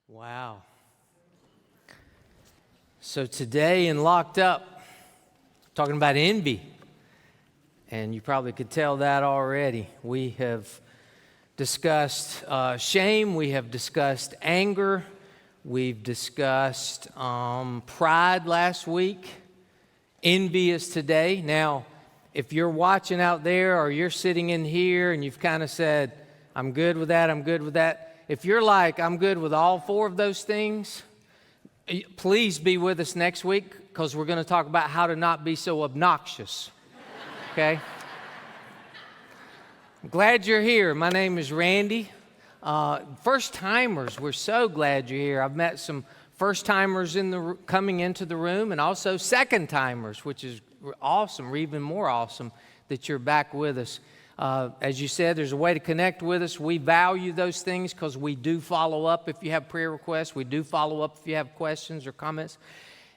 Wow. So today in Locked Up, talking about envy. And you probably could tell that already. We have discussed shame. We have discussed anger. We've discussed pride last week. Envy is today. Now, if you're watching out there or you're sitting in here and you've kind of said, I'm good with that, I'm good with that. If you're like, I'm good with all four of those things, please be with us next week because we're going to talk about how to not be so obnoxious. Okay? I'm glad you're here. My name is Randy. First-timers, we're so glad you're here. I've met some first-timers coming into the room and also second-timers, which is awesome, or even more awesome that you're back with us. As you said, there's a way to connect with us. We value those things because we do follow up if you have prayer requests. We do follow up if you have questions or comments.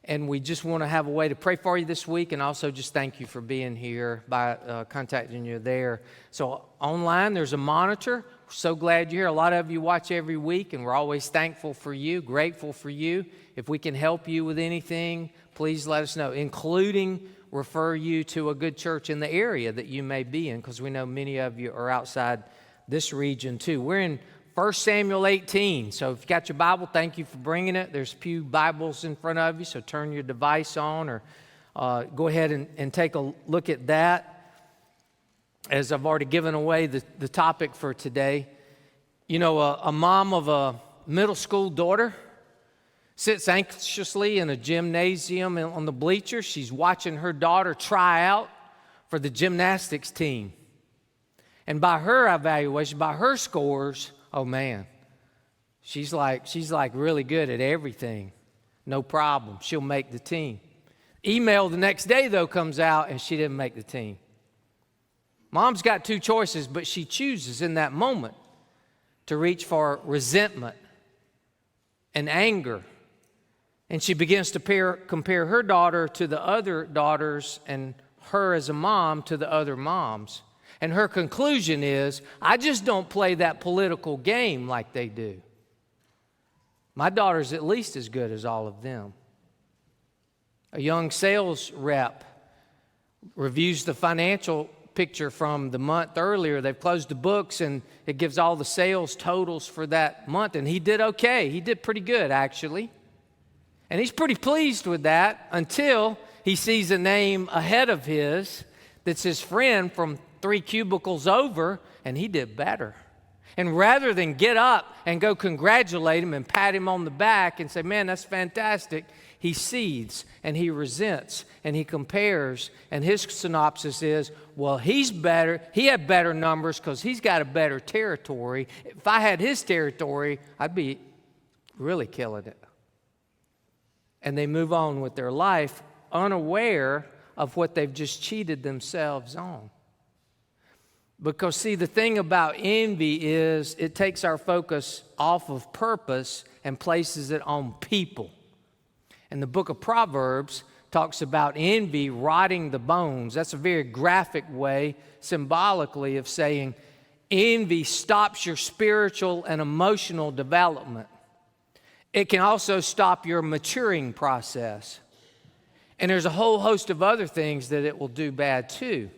And we just want to have a way to pray for you this week and also just thank you for being here by contacting you there. So online, there's a monitor. We're so glad you're here. A lot of you watch every week, and we're always thankful for you, grateful for you. If we can help you with anything, please let us know, including refer you to a good church in the area that you may be in, because we know many of you are outside this region too. We're in 1 Samuel 18, so if you got your Bible, thank you for bringing it. There's a few Bibles in front of you, so turn your device on or go ahead and take a look at that. As I've already given away the topic for today, you know, a mom of a middle school daughter sits anxiously in a gymnasium on the bleachers. She's watching her daughter try out for the gymnastics team. And by her evaluation, by her scores, oh man, she's like really good at everything. No problem. She'll make the team. Email the next day, though, comes out and she didn't make the team. Mom's got two choices, but she chooses in that moment to reach for resentment and anger. And she begins to compare her daughter to the other daughters and her as a mom to the other moms. And her conclusion is, I just don't play that political game like they do. My daughter's at least as good as all of them. A young sales rep reviews the financial picture from the month earlier. They've closed the books and it gives all the sales totals for that month. And he did okay. He did pretty good, actually. And he's pretty pleased with that until he sees a name ahead of his that's his friend from 3 cubicles over, and he did better. And rather than get up and go congratulate him and pat him on the back and say, man, that's fantastic, he seethes and he resents and he compares. And his synopsis is, well, he's better. He had better numbers because he's got a better territory. If I had his territory, I'd be really killing it. And they move on with their life unaware of what they've just cheated themselves on. Because, see, the thing about envy is it takes our focus off of purpose and places it on people. And the book of Proverbs talks about envy rotting the bones. That's a very graphic way, symbolically, of saying envy stops your spiritual and emotional development. It can also stop your maturing process. And there's a whole host of other things that it will do bad too.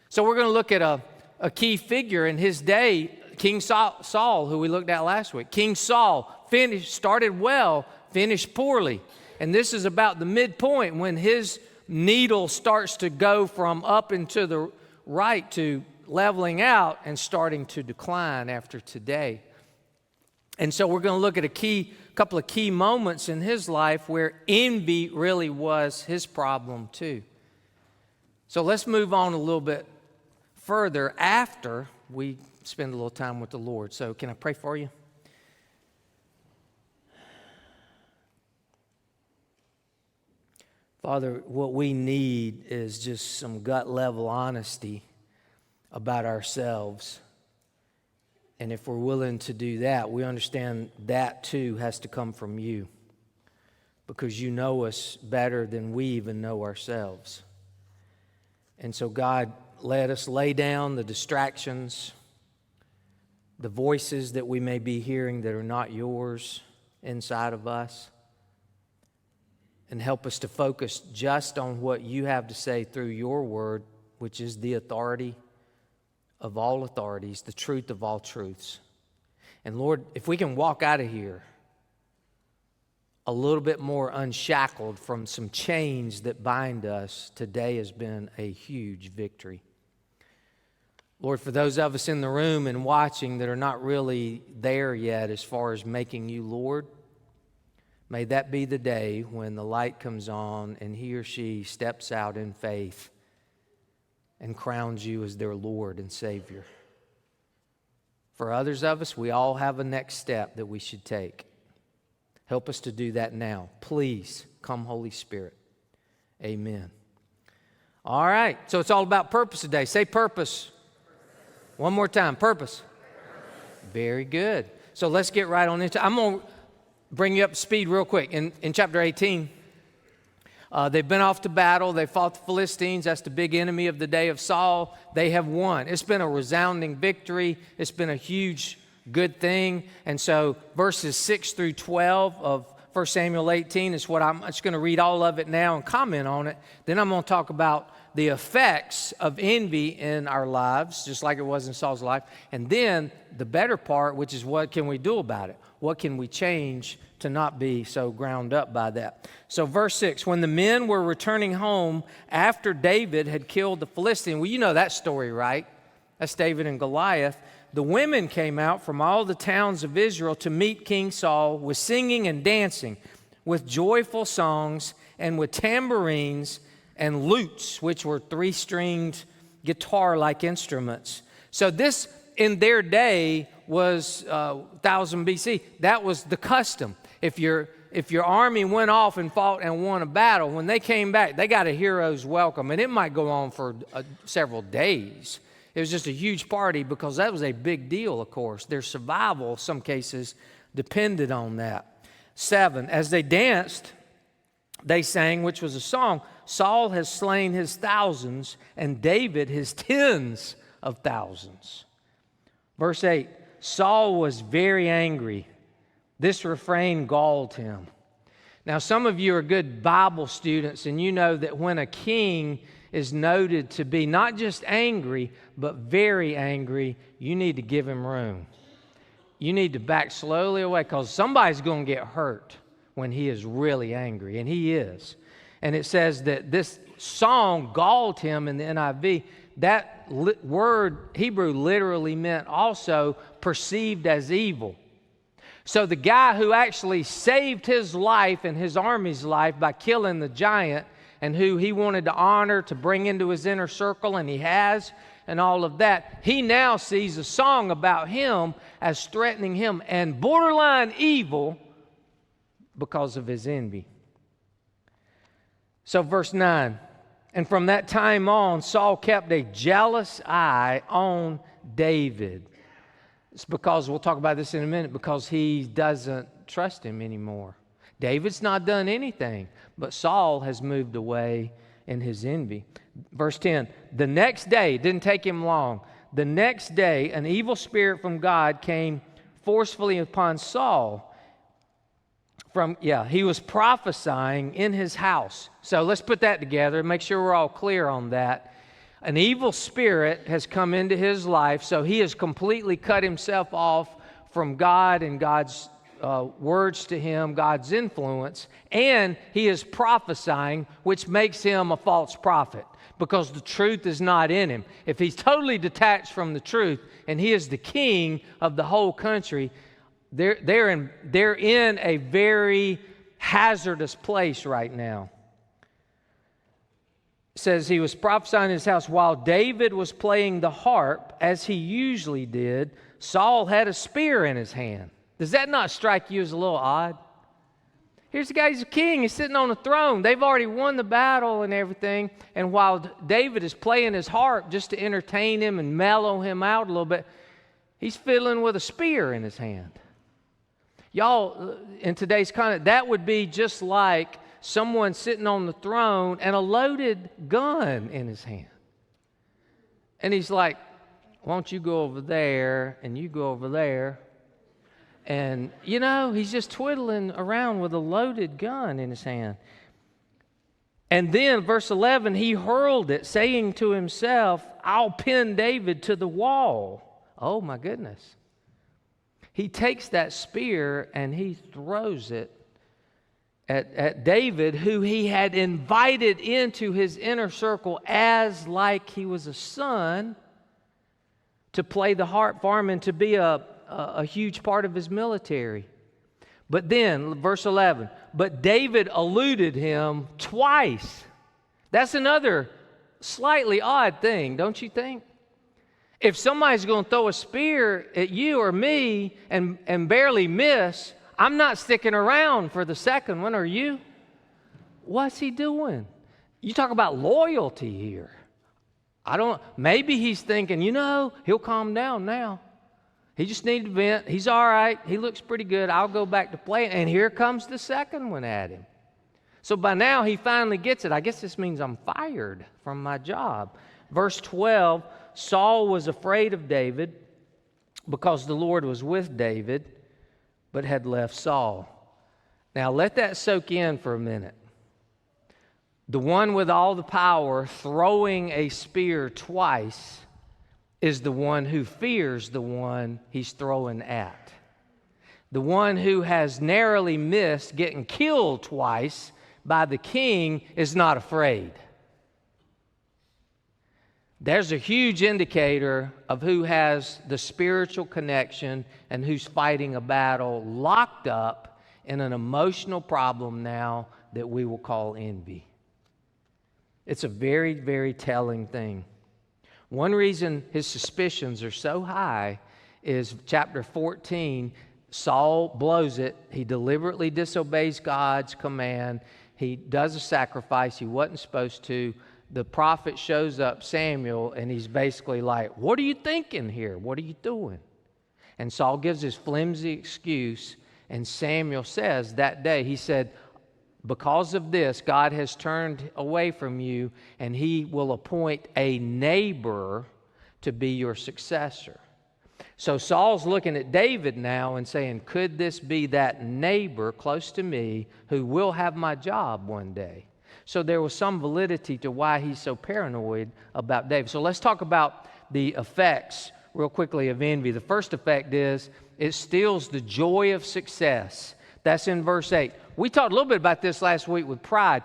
So we're going to look at a key figure in his day, King Saul, who we looked at last week. King Saul started well, finished poorly. And this is about the midpoint when his needle starts to go from up and to the right to leveling out and starting to decline after today. And so we're going to look at a couple of key moments in his life where envy really was his problem too. So let's move on a little bit further after we spend a little time with the Lord. So can I pray for you? Father, what we need is just some gut level honesty about ourselves. And if we're willing to do that, we understand that too has to come from you, because you know us better than we even know ourselves. And so, God, let us lay down the distractions, the voices that we may be hearing that are not yours. inside of us. And help us to focus just on what you have to say through your word, which is the authority of all authorities, the truth of all truths. And Lord, if we can walk out of here a little bit more unshackled from some chains that bind us, today has been a huge victory. Lord, for those of us in the room and watching that are not really there yet as far as making you Lord, may that be the day when the light comes on and he or she steps out in faith and crowns you as their Lord and Savior. For others of us, we all have a next step that we should take. Help us to do that now. Please, come Holy Spirit. Amen. All right, so it's all about purpose today. Say purpose. One more time, purpose. Very good. So let's get right on into it. I'm going to bring you up to speed real quick. In chapter 18, they've been off to battle. They fought the Philistines. That's the big enemy of the day of Saul. They have won. It's been a resounding victory. It's been a huge good thing. And so verses 6 through 12 of 1 Samuel 18 is what I'm just going to read all of it now and comment on it. Then I'm going to talk about the effects of envy in our lives, just like it was in Saul's life. And then the better part, which is what can we do about it? What can we change to not be so ground up by that? So verse 6, when the men were returning home after David had killed the Philistine, well, you know that story, right? That's David and Goliath. The women came out from all the towns of Israel to meet King Saul with singing and dancing, with joyful songs and with tambourines and lutes, which were three-stringed guitar-like instruments. So this, in their day, was 1000 BC. That was the custom. If your army went off and fought and won a battle, when they came back, they got a hero's welcome. And it might go on for several days. It was just a huge party because that was a big deal, of course. Their survival, in some cases, depended on that. 7, as they danced, they sang, which was a song, Saul has slain his thousands and David his tens of thousands. Verse 8, Saul was very angry. This refrain galled him. Now, some of you are good Bible students, and you know that when a king is noted to be not just angry, but very angry, you need to give him room. You need to back slowly away because somebody's going to get hurt when he is really angry, and he is. And it says that this song galled him in the NIV. That word, Hebrew, literally meant also perceived as evil. So the guy who actually saved his life and his army's life by killing the giant and who he wanted to honor, to bring into his inner circle, and he has, and all of that, he now sees a song about him as threatening him and borderline evil because of his envy. So verse 9, and from that time on, Saul kept a jealous eye on David. It's because, we'll talk about this in a minute, because he doesn't trust him anymore. David's not done anything, but Saul has moved away in his envy. Verse 10, the next day, it didn't take him long, the next day an evil spirit from God came forcefully upon Saul. He was prophesying in his house. So let's put that together and make sure we're all clear on that. An evil spirit has come into his life, so he has completely cut himself off from God and God's words to him, God's influence, and he is prophesying, which makes him a false prophet because the truth is not in him. If he's totally detached from the truth and he is the king of the whole country, they're in a very hazardous place right now. It says he was prophesying in his house while David was playing the harp, as he usually did. Saul had a spear in his hand. Does that not strike you as a little odd? Here's the guy, he's a king, he's sitting on the throne. They've already won the battle and everything. And while David is playing his harp just to entertain him and mellow him out a little bit, he's fiddling with a spear in his hand. Y'all, in today's context, that would be just like someone sitting on the throne and a loaded gun in his hand. And he's like, why don't you go over there and you go over there? And, he's just twiddling around with a loaded gun in his hand. And then, verse 11, he hurled it, saying to himself, I'll pin David to the wall. Oh, my goodness. He takes that spear and he throws it at David, who he had invited into his inner circle as like he was a son to play the harp for him and to be a huge part of his military. But then, verse 11, but David eluded him twice. That's another slightly odd thing, don't you think? If somebody's going to throw a spear at you or me and barely miss, I'm not sticking around for the second one, are you? What's he doing? You talk about loyalty here. Maybe he's thinking, he'll calm down now. He just needed to vent. He's all right. He looks pretty good. I'll go back to playing. And here comes the second one at him. So by now he finally gets it. I guess this means I'm fired from my job. Verse 12, Saul was afraid of David because the Lord was with David, but had left Saul. Now let that soak in for a minute. The one with all the power throwing a spear twice is the one who fears the one he's throwing at. The one who has narrowly missed getting killed twice by the king is not afraid. There's a huge indicator of who has the spiritual connection and who's fighting a battle locked up in an emotional problem now that we will call envy. It's a very, very telling thing. One reason his suspicions are so high is chapter 14, Saul blows it. He deliberately disobeys God's command. He does a sacrifice he wasn't supposed to. The prophet shows up, Samuel, and he's basically like, what are you thinking here? What are you doing? And Saul gives his flimsy excuse, and Samuel says that day, he said, because of this, God has turned away from you, and he will appoint a neighbor to be your successor. So Saul's looking at David now and saying, could this be that neighbor close to me who will have my job one day? So there was some validity to why he's so paranoid about David. So let's talk about the effects real quickly of envy. The first effect is it steals the joy of success. That's in verse 8. We talked a little bit about this last week with pride.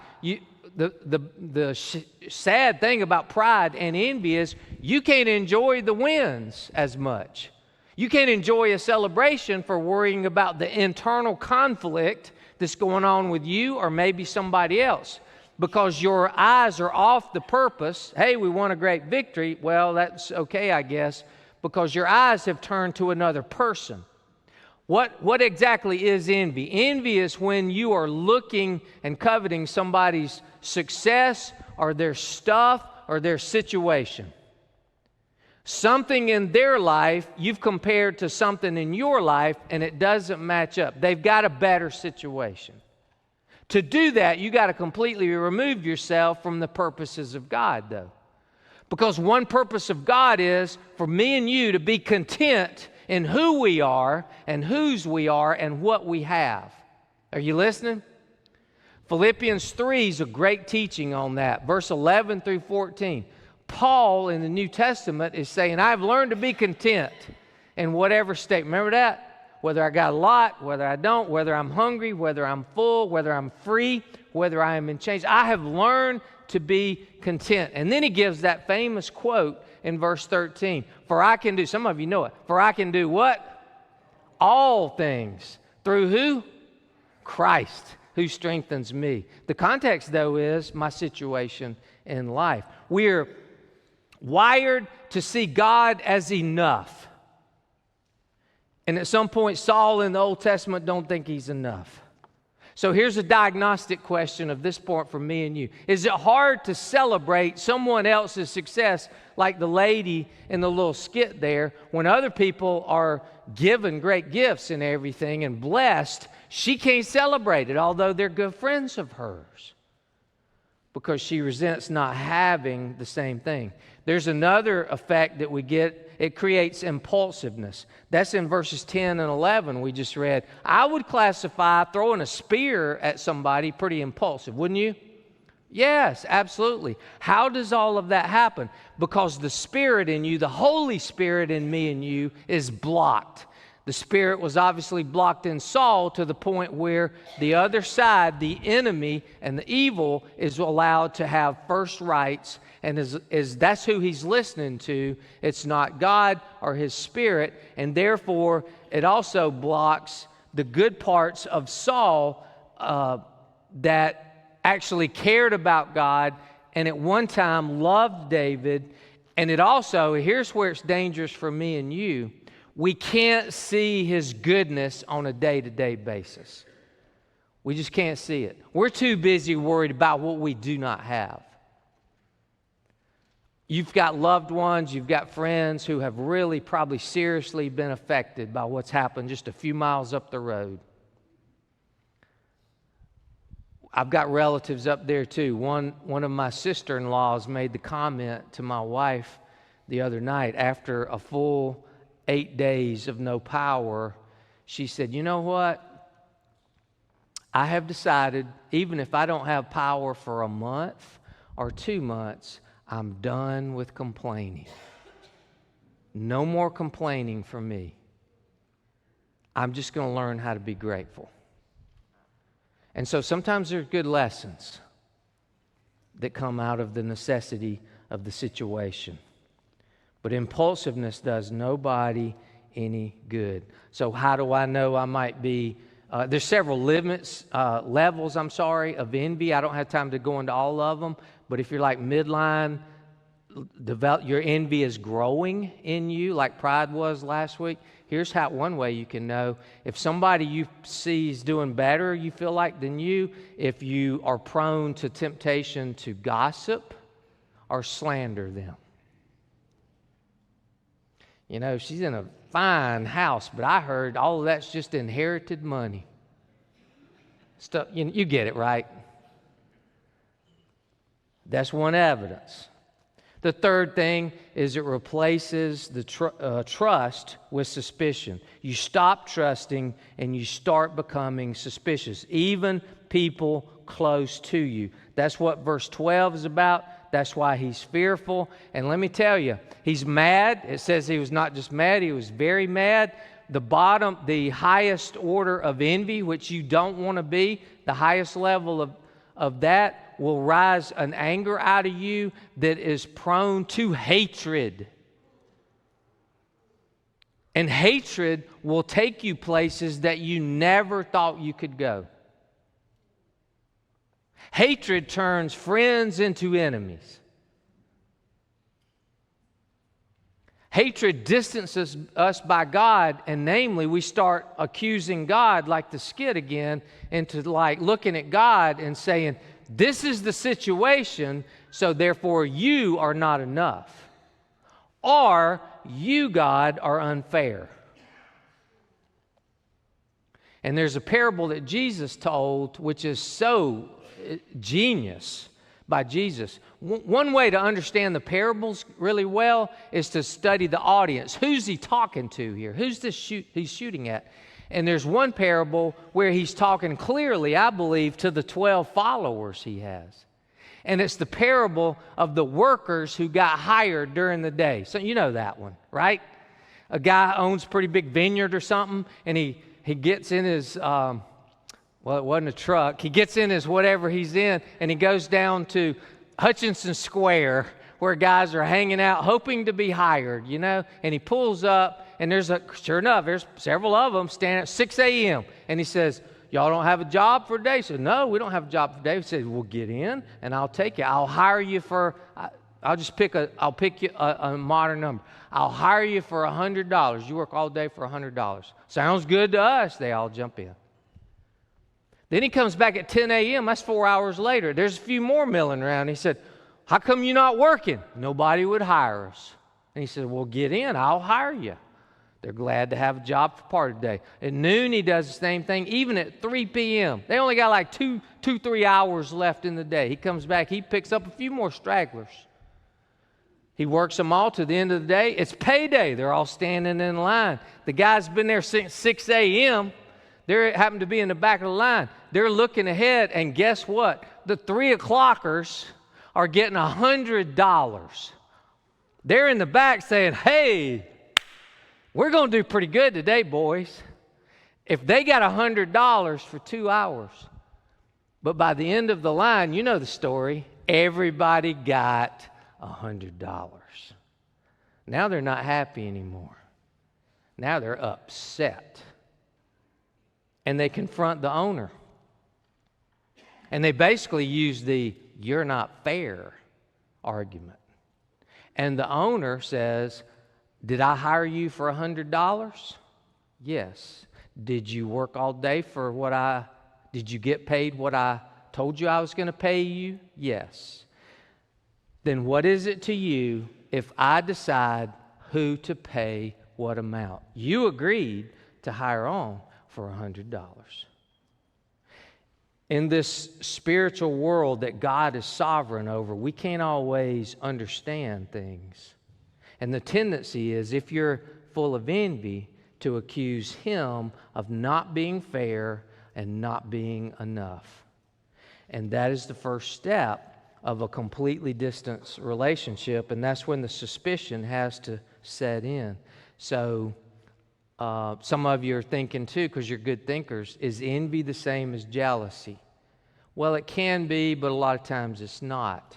The sad thing about pride and envy is you can't enjoy the wins as much. You can't enjoy a celebration for worrying about the internal conflict that's going on with you or maybe somebody else, because your eyes are off the purpose. Hey, we won a great victory. Well, that's okay, I guess, because your eyes have turned to another person. What exactly is envy? Envy is when you are looking and coveting somebody's success or their stuff or their situation. Something in their life you've compared to something in your life and it doesn't match up. They've got a better situation. To do that, you got to completely remove yourself from the purposes of God, though. Because one purpose of God is for me and you to be content in who we are and whose we are and what we have. Are you listening? Philippians 3 is a great teaching on that. Verse 11 through 14. Paul in the New Testament is saying, I've learned to be content in whatever state. Remember that? Whether I got a lot, whether I don't, whether I'm hungry, whether I'm full, whether I'm free, whether I am in chains. I have learned to be content. And then he gives that famous quote in verse 13. For I can do, some of you know it, for I can do what? All things. Through who? Christ, who strengthens me. The context, though, is my situation in life. We're wired to see God as enough. And at some point, Saul in the Old Testament don't think he's enough. So here's a diagnostic question of this point for me and you. Is it hard to celebrate someone else's success like the lady in the little skit there when other people are given great gifts and everything and blessed? She can't celebrate it, although they're good friends of hers. because she resents not having the same thing. There's another effect that we get. It creates impulsiveness. That's in verses 10 and 11 we just read. I would classify throwing a spear at somebody pretty impulsive, wouldn't you? Yes, absolutely. How does all of that happen? Because the Spirit in you, the Holy Spirit in me and you, is blocked. The Spirit was obviously blocked in Saul to the point where the other side, the enemy and the evil, is allowed to have first rights, and that's who he's listening to. It's not God or his Spirit, and therefore it also blocks the good parts of Saul that actually cared about God and at one time loved David. And it also, here's where it's dangerous for me and you, we can't see his goodness on a day-to-day basis. We just can't see it. We're too busy worried about what we do not have. You've got loved ones, you've got friends who have really probably seriously been affected by what's happened just a few miles up the road. I've got relatives up there too. One of my sister-in-laws made the comment to my wife the other night after a full 8 days of no power. She said, you know what? I have decided, even if I don't have power for a month or 2 months, I'm done with complaining. No more complaining for me. I'm just going to learn how to be grateful. And so sometimes there's good lessons that come out of the necessity of the situation. But impulsiveness does nobody any good. So how do I know I might be, there's several levels of envy. I don't have time to go into all of them. But if you're like midline, your envy is growing in you like pride was last week. Here's how one way you can know. If somebody you see is doing better, you feel like, than you, if you are prone to temptation to gossip or slander them. You know, she's in a fine house, but I heard all of that's just inherited money. Stuff, you get it, right? That's one evidence. The third thing is it replaces the trust with suspicion. You stop trusting and you start becoming suspicious, even people close to you. That's what verse 12 is about. That's why he's fearful. And let me tell you, he's mad. It says he was not just mad, he was very mad. The highest order of envy, which you don't want to be, the highest level of that will rise an anger out of you that is prone to hatred. And hatred will take you places that you never thought you could go. Hatred turns friends into enemies. Hatred distances us by God, and namely, we start accusing God like the skit again, into like looking at God and saying, this is the situation, so therefore you are not enough. Or you, God, are unfair. And there's a parable that Jesus told, which is so genius by Jesus. One way to understand the parables really well is to study the audience. Who's he talking to here? Who's he's shooting at? And there's one parable where he's talking clearly, I believe, to the 12 followers he has. And it's the parable of the workers who got hired during the day. So you know that one, right? A guy owns a pretty big vineyard or something, and he gets in his, well, it wasn't a truck. He gets in his whatever he's in, and he goes down to Hutchinson Square where guys are hanging out hoping to be hired, you know, and he pulls up, and sure enough, there's several of them standing at 6 a.m. And he says, y'all don't have a job for today? He said, no, we don't have a job for today. He said, well, get in, and I'll take you. I'll hire you for, I'll pick you a modern number. I'll hire you for $100. You work all day for $100. Sounds good to us. They all jump in. Then he comes back at 10 a.m. That's 4 hours later. There's a few more milling around. He said, how come you're not working? Nobody would hire us. And he said, well, get in. I'll hire you. They're glad to have a job for part of the day. At noon, he does the same thing, even at 3 p.m. They only got like 3 hours left in the day. He comes back, he picks up a few more stragglers. He works them all to the end of the day. It's payday. They're all standing in line. The guy's been there since 6 a.m. They happen to be in the back of the line. They're looking ahead, and guess what? The 3 o'clockers are getting $100. They're in the back saying, hey, we're going to do pretty good today, boys. If they got $100 for 2 hours. But by the end of the line, you know the story, everybody got $100. Now they're not happy anymore. Now they're upset. And they confront the owner. And they basically use the "you're not fair" argument. And the owner says, did I hire you for $100? Yes. Did you work all day for did you get paid what I told you I was going to pay you? Yes. Then what is it to you if I decide who to pay what amount? You agreed to hire on for $100. In this spiritual world that God is sovereign over, we can't always understand things. And the tendency is, if you're full of envy, to accuse Him of not being fair and not being enough. And that is the first step of a completely distant relationship, and that's when the suspicion has to set in. So some of you are thinking too, because you're good thinkers, is envy the same as jealousy? Well, it can be, but a lot of times it's not.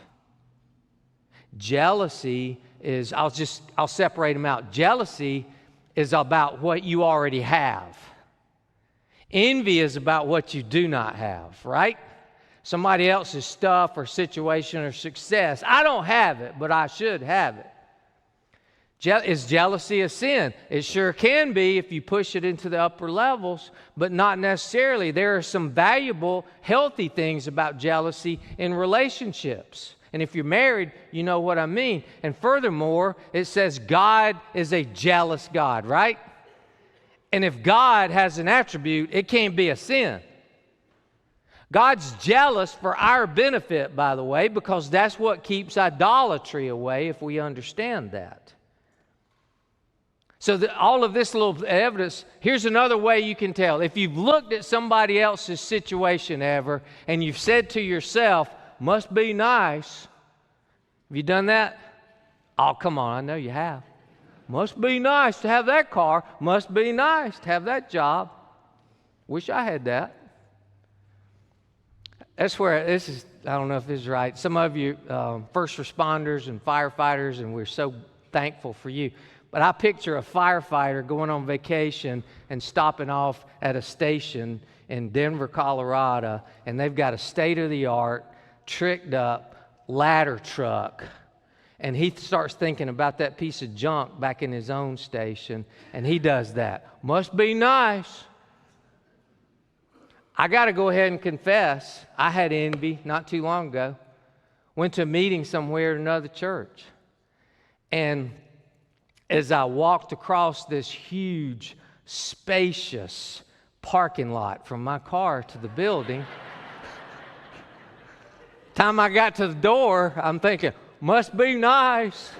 Jealousy is, I'll separate them out. Jealousy is about what you already have. Envy is about what you do not have, right? Somebody else's stuff or situation or success. I don't have it, but I should have it. Is jealousy a sin? It sure can be if you push it into the upper levels, but not necessarily. There are some valuable, healthy things about jealousy in relationships. And if you're married, you know what I mean. And furthermore, it says God is a jealous God, right? And if God has an attribute, it can't be a sin. God's jealous for our benefit, by the way, because that's what keeps idolatry away if we understand that. So all of this little evidence, here's another way you can tell. If you've looked at somebody else's situation ever and you've said to yourself, must be nice. Have you done that? Oh, come on, I know you have. Must be nice to have that car. Must be nice to have that job. Wish I had that. That's where this is, I don't know if this is right. Some of you first responders and firefighters, and we're so thankful for you. But I picture a firefighter going on vacation and stopping off at a station in Denver, Colorado, and they've got a state-of-the-art, tricked up ladder truck. And he starts thinking about that piece of junk back in his own station, and he does that. Must be nice. I got to go ahead and confess, I had envy not too long ago. Went to a meeting somewhere at another church. And as I walked across this huge, spacious parking lot from my car to the building, time I got to the door, I'm thinking, must be nice.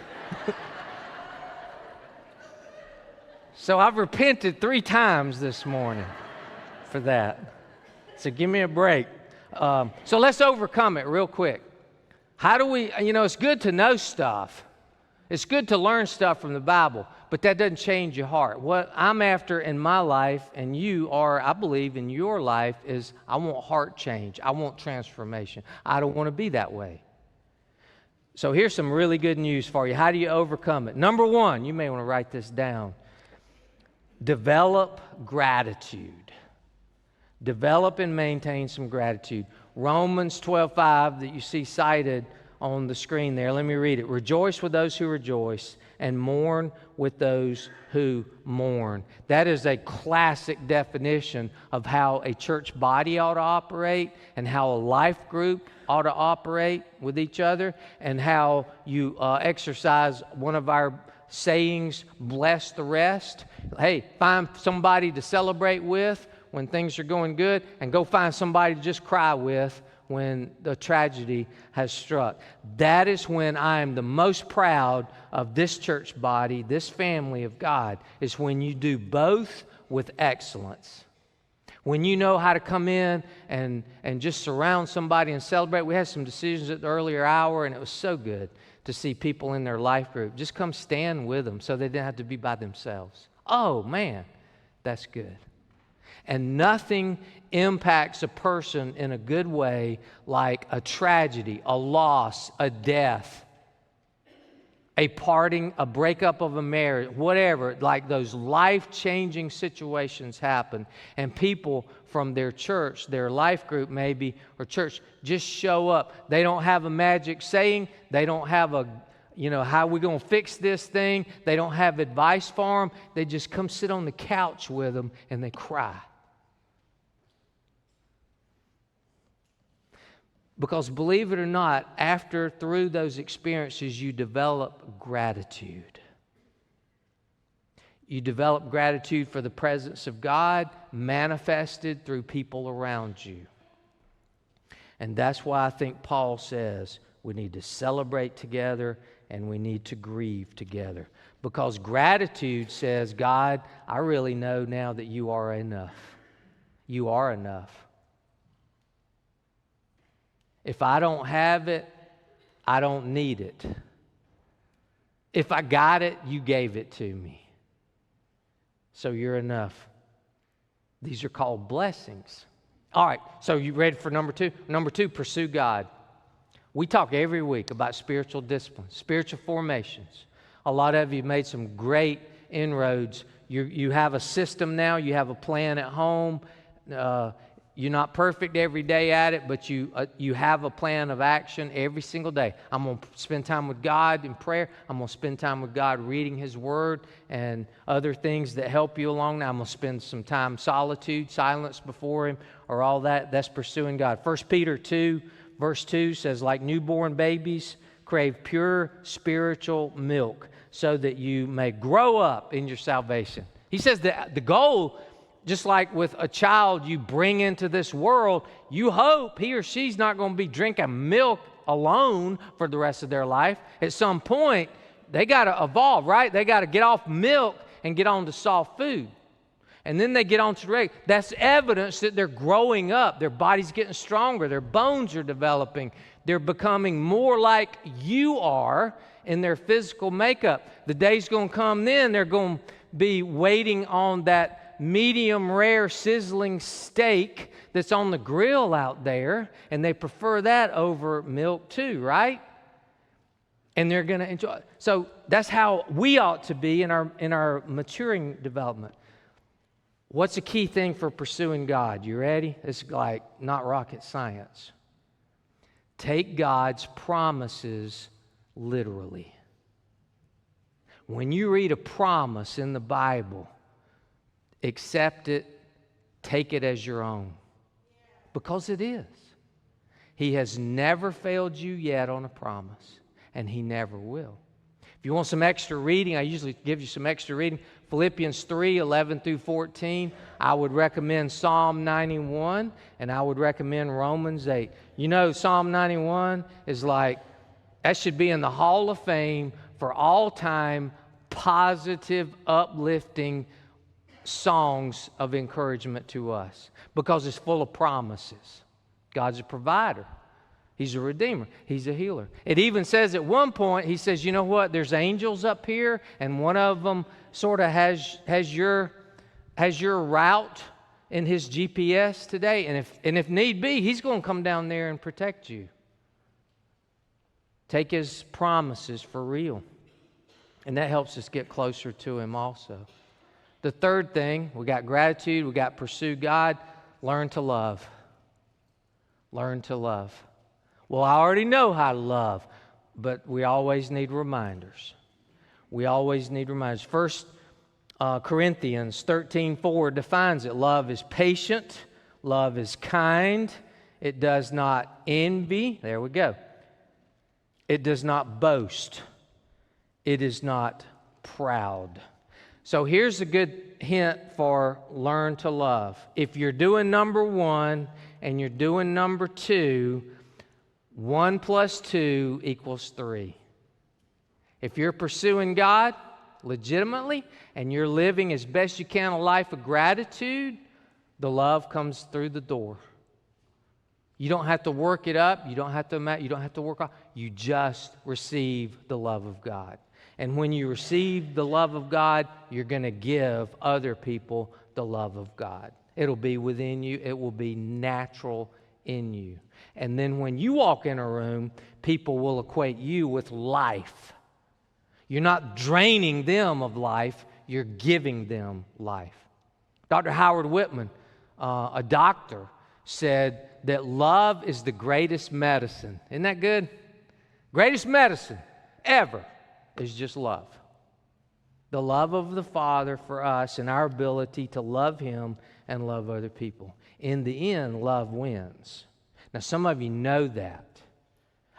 So I've repented 3 times this morning for that. So give me a break. So let's overcome it real quick. How do we, it's good to know stuff. It's good to learn stuff from the Bible, but that doesn't change your heart. What I'm after in my life, and you are, I believe, in your life, is I want heart change. I want transformation. I don't want to be that way. So here's some really good news for you. How do you overcome it? Number 1, you may want to write this down. Develop gratitude. Develop and maintain some gratitude. Romans 12:5 that you see cited on the screen there. Let me read it. Rejoice with those who rejoice and mourn with those who mourn. That is a classic definition of how a church body ought to operate and how a life group ought to operate with each other and how you exercise one of our sayings bless the rest. Hey, find somebody to celebrate with when things are going good, and go find somebody to just cry with when the tragedy has struck. That is when I am the most proud of this church body, this family of God, is when you do both with excellence. When you know how to come in and just surround somebody and celebrate. We had some decisions at the earlier hour, and it was so good to see people in their life group. Just come stand with them so they didn't have to be by themselves. Oh, man, that's good. And nothing impacts a person in a good way like a tragedy, a loss, a death, a parting, a breakup of a marriage, whatever. Like those life-changing situations happen, and people from their church, their life group maybe, or church, just show up. They don't have a magic saying. They don't have a, how we going to fix this thing. They don't have advice for them. They just come sit on the couch with them, and they cry. Because believe it or not, through those experiences, you develop gratitude. You develop gratitude for the presence of God manifested through people around you. And that's why I think Paul says we need to celebrate together and we need to grieve together. Because gratitude says, God, I really know now that you are enough. You are enough. If I don't have it, I don't need it. If I got it, you gave it to me. So you're enough. These are called blessings. All right, so you ready for number two? Number two, pursue God. We talk every week about spiritual disciplines, spiritual formations. A lot of you made some great inroads. You have a system now. You have a plan at home. You're not perfect every day at it, but you have a plan of action every single day. I'm going to spend time with God in prayer. I'm going to spend time with God reading His Word and other things that help you along. Now I'm going to spend some time solitude, silence before Him, or all that. That's pursuing God. 1 Peter 2, verse 2 says, like newborn babies, crave pure spiritual milk so that you may grow up in your salvation. He says that the goal, just like with a child you bring into this world, you hope he or she's not going to be drinking milk alone for the rest of their life. At some point, they got to evolve, right? They got to get off milk and get on to soft food. And then they get on to regular. That's evidence that they're growing up. Their body's getting stronger. Their bones are developing. They're becoming more like you are in their physical makeup. The day's going to come then, they're going to be waiting on that medium rare sizzling steak that's on the grill out there, and they prefer that over milk too, right? And they're going to enjoy it. So that's how we ought to be in our maturing development. What's the key thing for pursuing God? You ready? It's like not rocket science. Take God's promises literally. When you read a promise in the Bible, accept it, take it as your own. Because it is. He has never failed you yet on a promise, and He never will. If you want some extra reading, I usually give you some extra reading. Philippians 3, 11 through 14. I would recommend Psalm 91, and I would recommend Romans 8. You know, Psalm 91 is like, that should be in the Hall of Fame for all time, positive, uplifting songs of encouragement to us, because it's full of promises. God's a provider. He's a redeemer. He's a healer. It even says at one point, He says, you know what, there's angels up here, and one of them sort of has your route in His GPS today, and if need be, He's going to come down there and protect you. Take His promises for real. And that helps us get closer to Him also. The third thing, we got gratitude, we got pursue God, learn to love. Learn to love. Well, I already know how to love, but we always need reminders. We always need reminders. 1 Corinthians 13:4 defines it. Love is patient. Love is kind. It does not envy. There we go. It does not boast. It is not proud. So here's a good hint for learn to love. If you're doing number 1 and you're doing number 2, 1 plus 2 equals 3. If you're pursuing God legitimately and you're living as best you can a life of gratitude, the love comes through the door. You don't have to work it up. You don't have to work on. You just receive the love of God. And when you receive the love of God, you're going to give other people the love of God. It'll be within you. It will be natural in you. And then when you walk in a room, people will equate you with life. You're not draining them of life. You're giving them life. Dr. Howard Whitman, a doctor, said that love is the greatest medicine. Isn't that good? Greatest medicine ever is just love. The love of the Father for us and our ability to love Him and love other people. In the end, love wins. Now, some of you know that.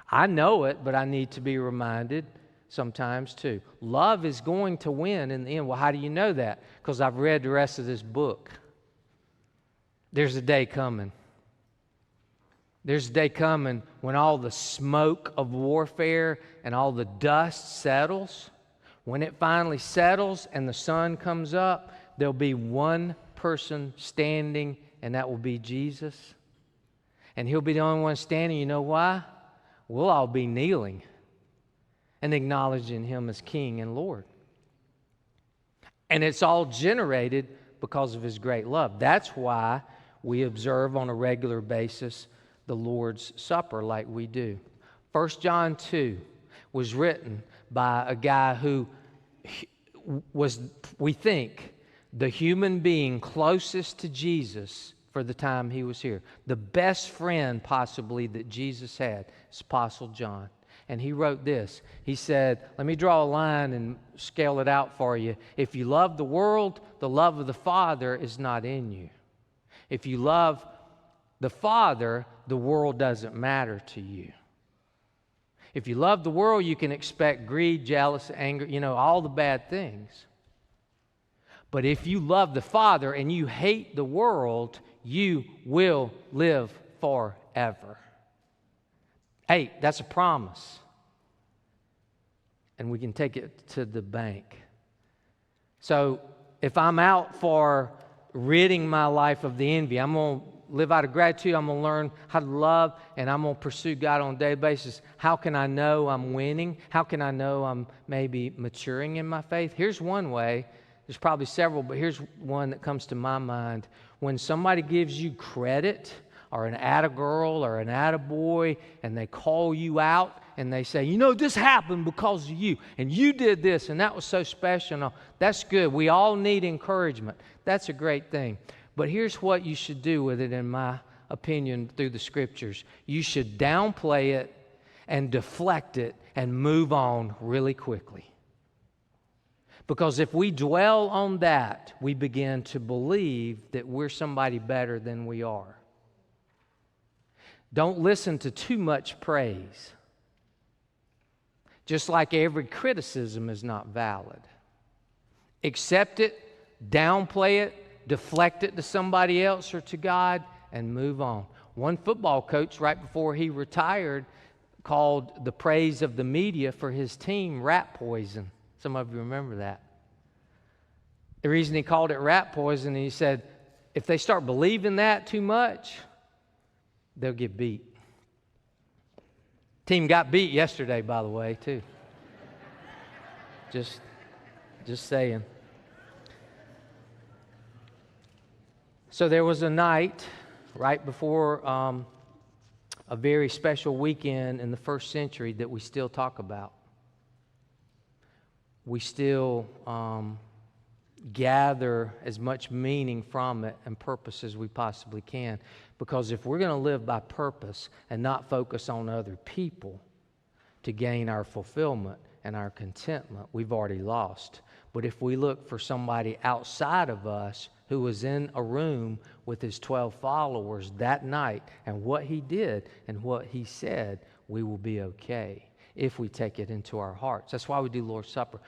I know it, but I need to be reminded sometimes too. Love is going to win in the end. Well, how do you know that? Because I've read the rest of this book. There's a day coming. There's a day coming when all the smoke of warfare and all the dust settles. When it finally settles and the sun comes up, there'll be one person standing, and that will be Jesus. And He'll be the only one standing. You know why? We'll all be kneeling and acknowledging Him as King and Lord. And it's all generated because of His great love. That's why we observe on a regular basis the Lord's Supper like we do. 1 John 2 was written by a guy who was, we think, the human being closest to Jesus for the time He was here. The best friend possibly that Jesus had is Apostle John. And he wrote this. He said, let me draw a line and scale it out for you. If you love the world, the love of the Father is not in you. If you love the Father, the world doesn't matter to you. If you love the world, you can expect greed, jealousy, anger, all the bad things. But if you love the Father and you hate the world, you will live forever. Hey, that's a promise. And we can take it to the bank. So if I'm out for ridding my life of the envy, I'm going to live out of gratitude. I'm going to learn how to love, and I'm going to pursue God on a daily basis. How can I know I'm winning? How can I know I'm maybe maturing in my faith? Here's one way. There's probably several, but here's one that comes to my mind. When somebody gives you credit, or an atta-girl or an atta-boy, and they call you out, and they say, this happened because of you, and you did this, and that was so special. That's good. We all need encouragement. That's a great thing. But here's what you should do with it, in my opinion, through the Scriptures. You should downplay it and deflect it and move on really quickly. Because if we dwell on that, we begin to believe that we're somebody better than we are. Don't listen to too much praise. Just like every criticism is not valid. Accept it, downplay it, deflect it to somebody else or to God, and move on. One football coach, right before he retired, called the praise of the media for his team rat poison. Some of you remember that. The reason he called it rat poison, he said, if they start believing that too much, they'll get beat. Team got beat yesterday, by the way, too. Just saying. So there was a night right before a very special weekend in the first century that we still talk about. We still gather as much meaning from it and purpose as we possibly can. Because if we're going to live by purpose and not focus on other people to gain our fulfillment and our contentment, we've already lost. But if we look for somebody outside of us who was in a room with his 12 followers that night, and what he did and what he said, we will be okay if we take it into our hearts. That's why we do Lord's Supper.